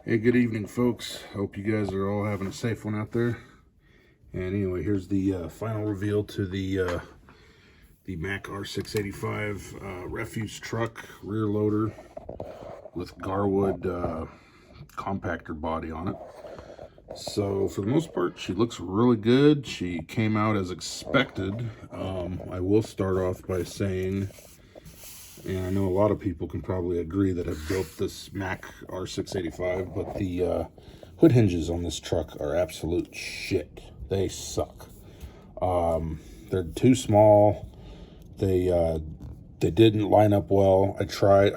Hey, good evening, folks. Hope you guys are all having a safe one out there. And anyway, here's the final reveal to the Mack R685 refuse truck rear loader with Garwood compactor body on it. So for the most part, she looks really good. She came out as expected. I will start off by saying, and I know a lot of people can probably agree that I've built this Mack R685, but the hood hinges on this truck are absolute shit. They suck. They're too small. They didn't line up well. I tried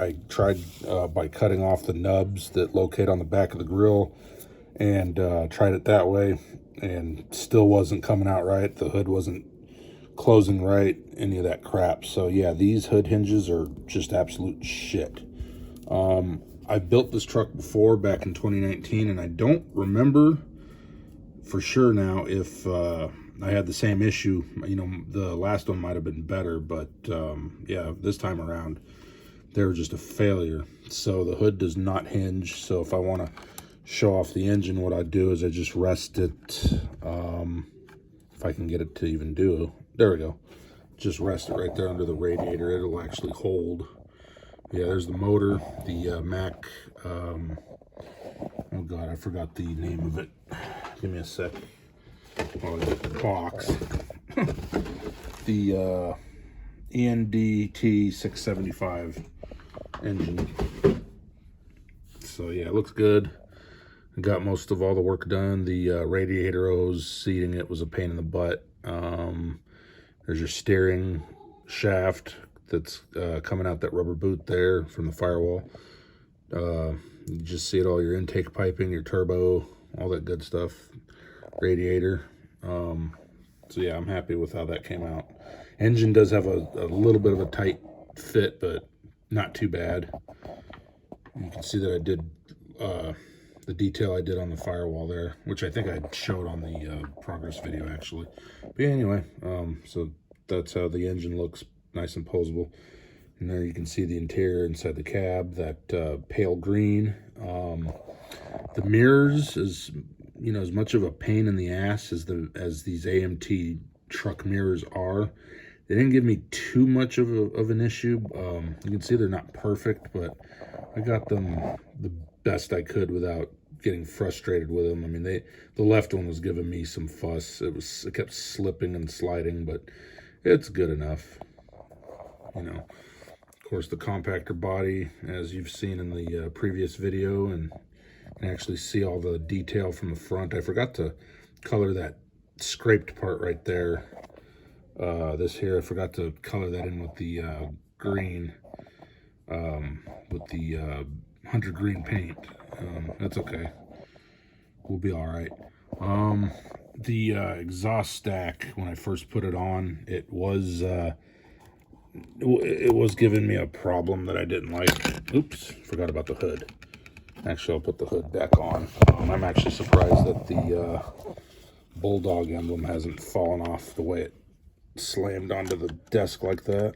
by cutting off the nubs that locate on the back of the grill, and tried it that way, and still wasn't coming out right. The hood wasn't closing right, any of that crap. So yeah, these hood hinges are just absolute shit. I built this truck before back in 2019, and I don't remember for sure now if I had the same issue. You know, the last one might have been better, but yeah, this time around they were just a failure. So the hood does not hinge. So if I want to show off the engine, what I do is I just rest it, if I can get it to even do. There we go. Just rest it right there under the radiator. It'll actually hold. Yeah, there's the motor, the Mack, oh God, I forgot the name of it. Give me a sec while I get the box. The AMT 675 engine. So yeah, it looks good. I got most of all the work done. The radiator hose, seating it was a pain in the butt. There's your steering shaft that's coming out that rubber boot there from the firewall. You just see it, all your intake piping, your turbo, all that good stuff. Radiator. So yeah, I'm happy with how that came out. Engine does have a little bit of a tight fit, but not too bad. You can see that I did the detail I did on the firewall there, which I think I showed on the progress video actually. But yeah, anyway, so that's how the engine looks, nice and posable. And there you can see the interior inside the cab, that pale green. The mirrors is, you know, as much of a pain in the ass as these AMT truck mirrors are. They didn't give me too much of an issue. You can see they're not perfect, but I got them the best I could without getting frustrated with them. I mean, the left one was giving me some fuss. It kept slipping and sliding, but it's good enough. You know, of course, the compactor body, as you've seen in the previous video, and you can actually see all the detail from the front. I forgot to color that scraped part right there. This here, I forgot to color that in with the green, with the hunter green paint. That's okay. We'll be all right. The exhaust stack, when I first put it on, it was giving me a problem that I didn't like. Oops, forgot about the hood. Actually, I'll put the hood back on. I'm actually surprised that the Bulldog emblem hasn't fallen off the way it slammed onto the desk like that.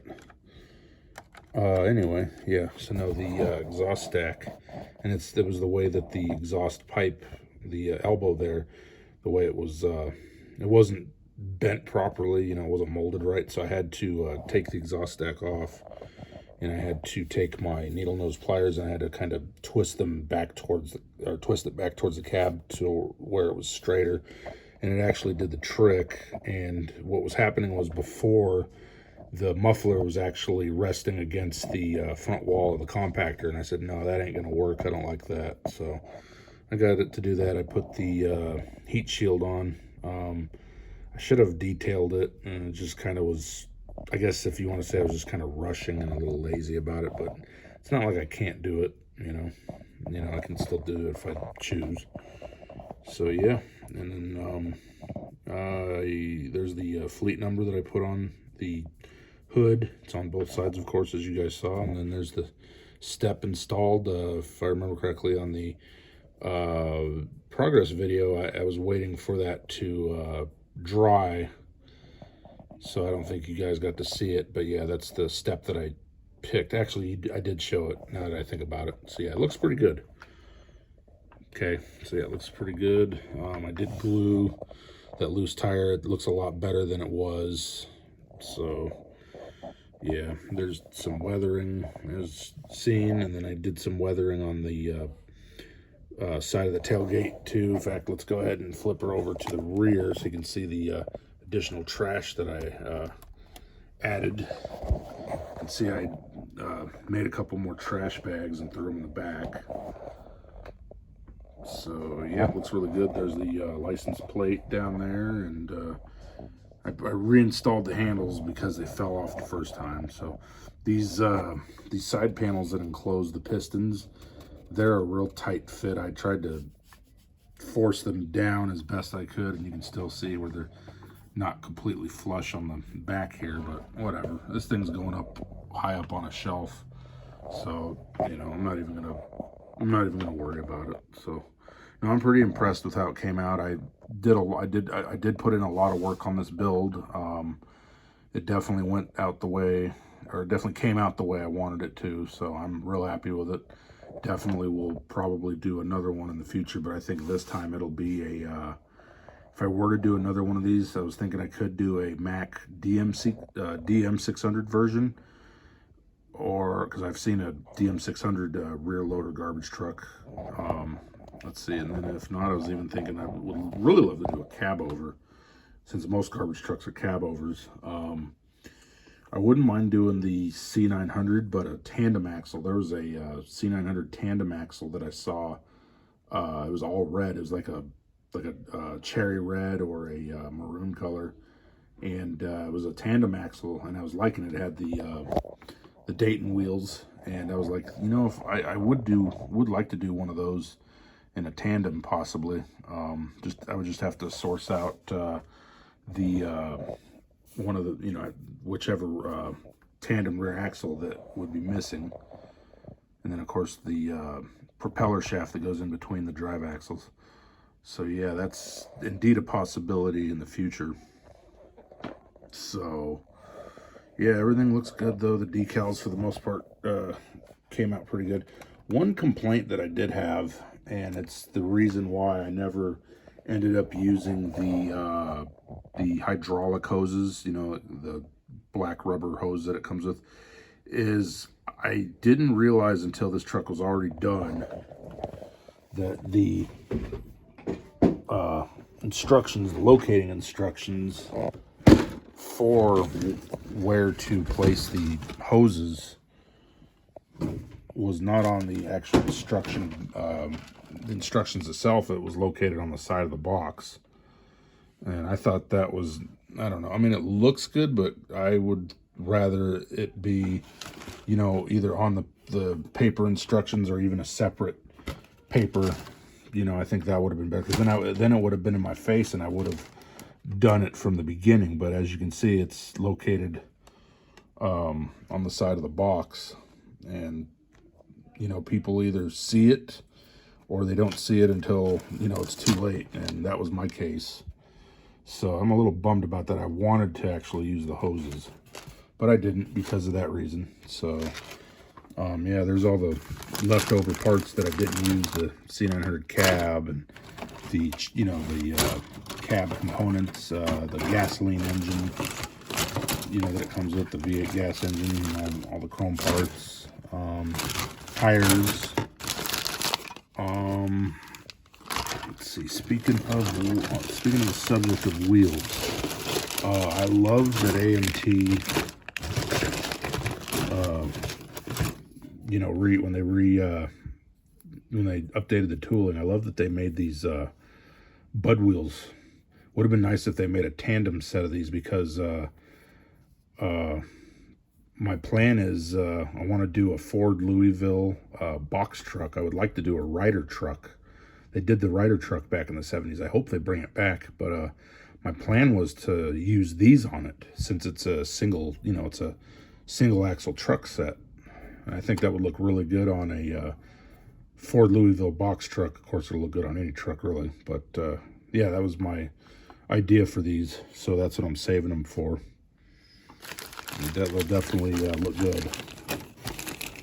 Anyway, yeah, so now the exhaust stack, and it was the way that the exhaust pipe, the elbow there, the way it was, it wasn't bent properly, you know, it wasn't molded right, so I had to take the exhaust stack off, and I had to take my needle nose pliers and I had to kind of twist it back towards the cab to where it was straighter, and it actually did the trick. And what was happening was, before, the muffler was actually resting against the front wall of the compactor, and I said, no, that ain't gonna work, I don't like that. So I got it to do that. I put the heat shield on. I should have detailed it, and it just kind of was, I guess if you want to say, I was just kind of rushing and a little lazy about it, but it's not like I can't do it, you know, I can still do it if I choose. So yeah, and then there's the fleet number that I put on the hood. It's on both sides, of course, as you guys saw. And then there's the step installed. If I remember correctly, on the progress video, I was waiting for that to dry, so I don't think you guys got to see it. But yeah, that's the step that I picked. Actually, I did show it, now that I think about it. So yeah, it looks pretty good. Okay, so yeah, it looks pretty good. I did glue that loose tire. It looks a lot better than it was. So yeah, there's some weathering as seen, and then I did some weathering on the side of the tailgate too. In fact, let's go ahead and flip her over to the rear so you can see the additional trash that I added. You can see I made a couple more trash bags and threw them in the back. So yeah, it looks really good. There's the license plate down there, and I reinstalled the handles because they fell off the first time. So these side panels that enclose the pistons, they're a real tight fit. I tried to force them down as best I could, and you can still see where they're not completely flush on the back here, but whatever. This thing's going up high up on a shelf, so you know I'm not even gonna worry about it. So no, I'm pretty impressed with how it came out. I did put in a lot of work on this build. It definitely went out the way, or definitely came out the way I wanted it to. So I'm real happy with it. Definitely will probably do another one in the future, but I think this time it'll be a. If I were to do another one of these, I was thinking I could do a Mack DM600 version, or because I've seen a DM600 rear loader garbage truck. Let's see, and then if not, I was even thinking I would really love to do a cab over, since most garbage trucks are cab overs. I wouldn't mind doing the C900, but a tandem axle. There was a C900 tandem axle that I saw. It was all red. It was like a cherry red or a maroon color, and it was a tandem axle, and I was liking it. It had the Dayton wheels, and I was like, you know, if I would like to do one of those in a tandem possibly. I would just have to source out one of the, you know, whichever tandem rear axle that would be missing, and then of course the propeller shaft that goes in between the drive axles. So yeah, that's indeed a possibility in the future. So yeah, everything looks good though. The decals for the most part came out pretty good. One complaint that I did have, and it's the reason why I never ended up using the hydraulic hoses, you know, the black rubber hose that it comes with, is I didn't realize until this truck was already done that the instructions, locating instructions for where to place the hoses was not on the actual instruction, the instructions itself. It was located on the side of the box, and I thought that was, I don't know, I mean, it looks good, but I would rather it be, you know, either on the paper instructions or even a separate paper. You know, I think that would have been better, because then it would have been in my face and I would have done it from the beginning. But as you can see, it's located on the side of the box, and you know, people either see it or they don't see it until, you know, it's too late, and that was my case. So I'm a little bummed about that. I wanted to actually use the hoses, but I didn't because of that reason. So yeah, there's all the leftover parts that I didn't use, the C900 cab and the, you know, the cab components, the gasoline engine, you know, that it comes with, the V8 gas engine, and all the chrome parts, tires. Let's see, speaking of the subject of wheels, I love that AMT, you know, when they updated the tooling, I love that they made these Bud wheels. Would have been nice if they made a tandem set of these, because my plan is I want to do a Ford Louisville box truck. I would like to do a Ryder truck. They did the Ryder truck back in the 70s. I hope they bring it back, but my plan was to use these on it, since it's a single, you know, it's a single axle truck set. And I think that would look really good on a Ford Louisville box truck. Of course, it'll look good on any truck, really. But yeah, that was my idea for these, so that's what I'm saving them for. That will definitely look good.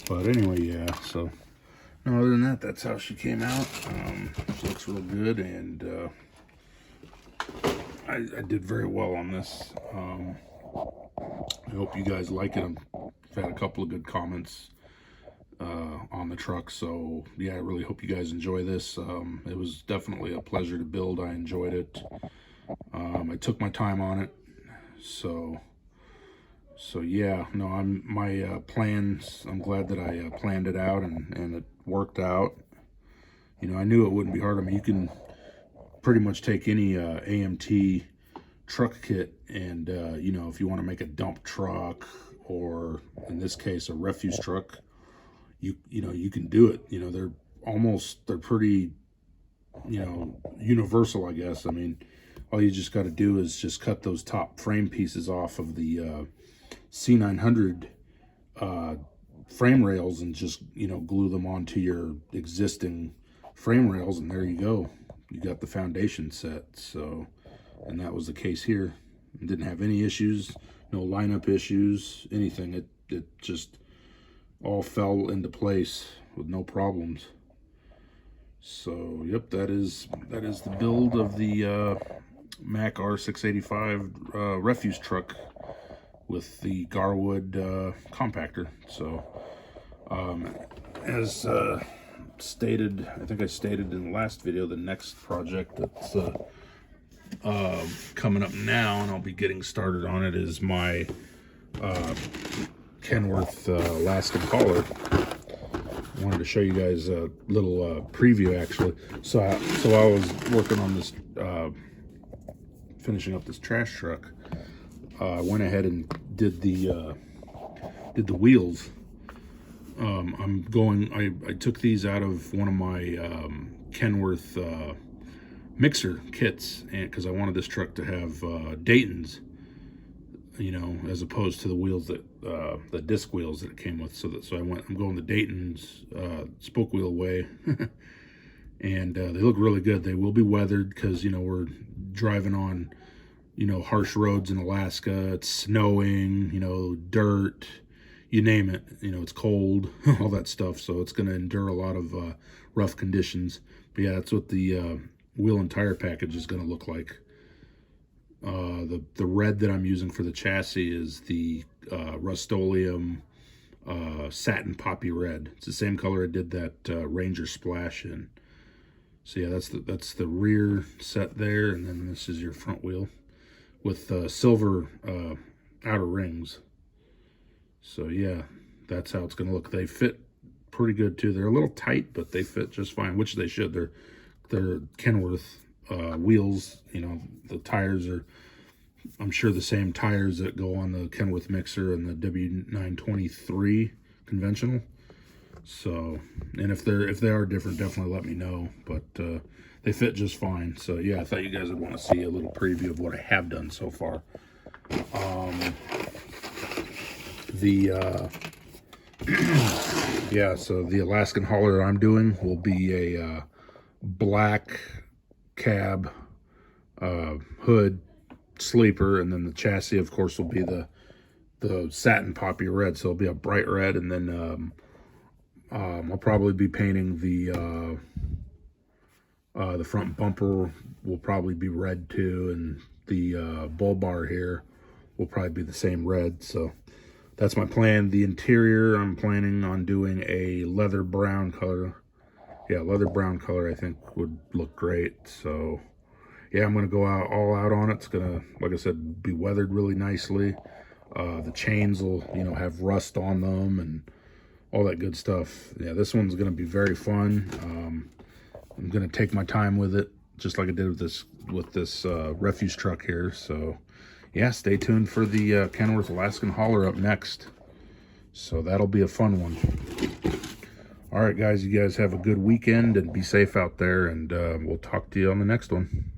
But anyway, yeah, so No, other than that, that's how she came out. She looks real good, and I did very well on this. I hope you guys like it. I've had a couple of good comments on the truck, so yeah, I really hope you guys enjoy this. It was definitely a pleasure to build. I enjoyed it. I took my time on it, so yeah, no, my plans, I'm glad that I planned it out, and it worked out. You know, I knew it wouldn't be hard. I mean, you can pretty much take any AMT truck kit, and you know, if you want to make a dump truck, or in this case a refuse truck, you know, you can do it. You know, they're pretty, you know, universal, I guess. I mean, all you just got to do is just cut those top frame pieces off of the C900 frame rails, and just, you know, glue them onto your existing frame rails, and there you go. You got the foundation set. So, and that was the case here. Didn't have any issues, no lineup issues, anything. It just all fell into place with no problems. So, yep, that is the build of the Mack R685 refuse truck with the Garwood compactor. So, as stated, I think I stated in the last video, the next project that's coming up now, and I'll be getting started on it, is my Kenworth Alaskan hauler. I wanted to show you guys a little preview, actually. So I was working on this, finishing up this trash truck. I went ahead and did the wheels. I took these out of one of my Kenworth mixer kits, and because I wanted this truck to have Dayton's, you know, as opposed to the wheels that the disc wheels that it came with. So I'm going the Dayton's spoke wheel way, and they look really good. They will be weathered because, you know, we're driving on, you know, harsh roads in Alaska. It's snowing, you know, dirt, you name it. You know, it's cold, all that stuff. So it's going to endure a lot of rough conditions. But yeah, that's what the wheel and tire package is going to look like. The red that I'm using for the chassis is the Rust-Oleum satin poppy red. It's the same color I did that Ranger Splash in. So yeah, that's the rear set there, and then this is your front wheel with silver outer rings. So yeah, that's how it's going to look. They fit pretty good too. They're a little tight, but they fit just fine, which they should. They're Kenworth wheels. You know, the tires are, I'm sure, the same tires that go on the Kenworth mixer and the W923 conventional. So, and if they are different, definitely let me know. But they fit just fine. So yeah, I thought you guys would want to see a little preview of what I have done so far. Yeah, so the Alaskan hauler I'm doing will be a black cab, hood, sleeper, and then the chassis, of course, will be the satin poppy red. So it'll be a bright red, and then I'll probably be painting the front bumper will probably be red too, and the bull bar here will probably be the same red. So that's my plan. The interior, I'm planning on doing a leather brown color. Yeah, leather brown color I think would look great. So yeah, I'm going to go all out on it. It's going to, like I said, be weathered really nicely. The chains will, you know, have rust on them and all that good stuff. Yeah, this one's going to be very fun. I'm going to take my time with it, just like I did with this refuse truck here. So yeah, stay tuned for the Kenworth Alaskan hauler up next. So that'll be a fun one. All right, guys, you guys have a good weekend and be safe out there, and we'll talk to you on the next one.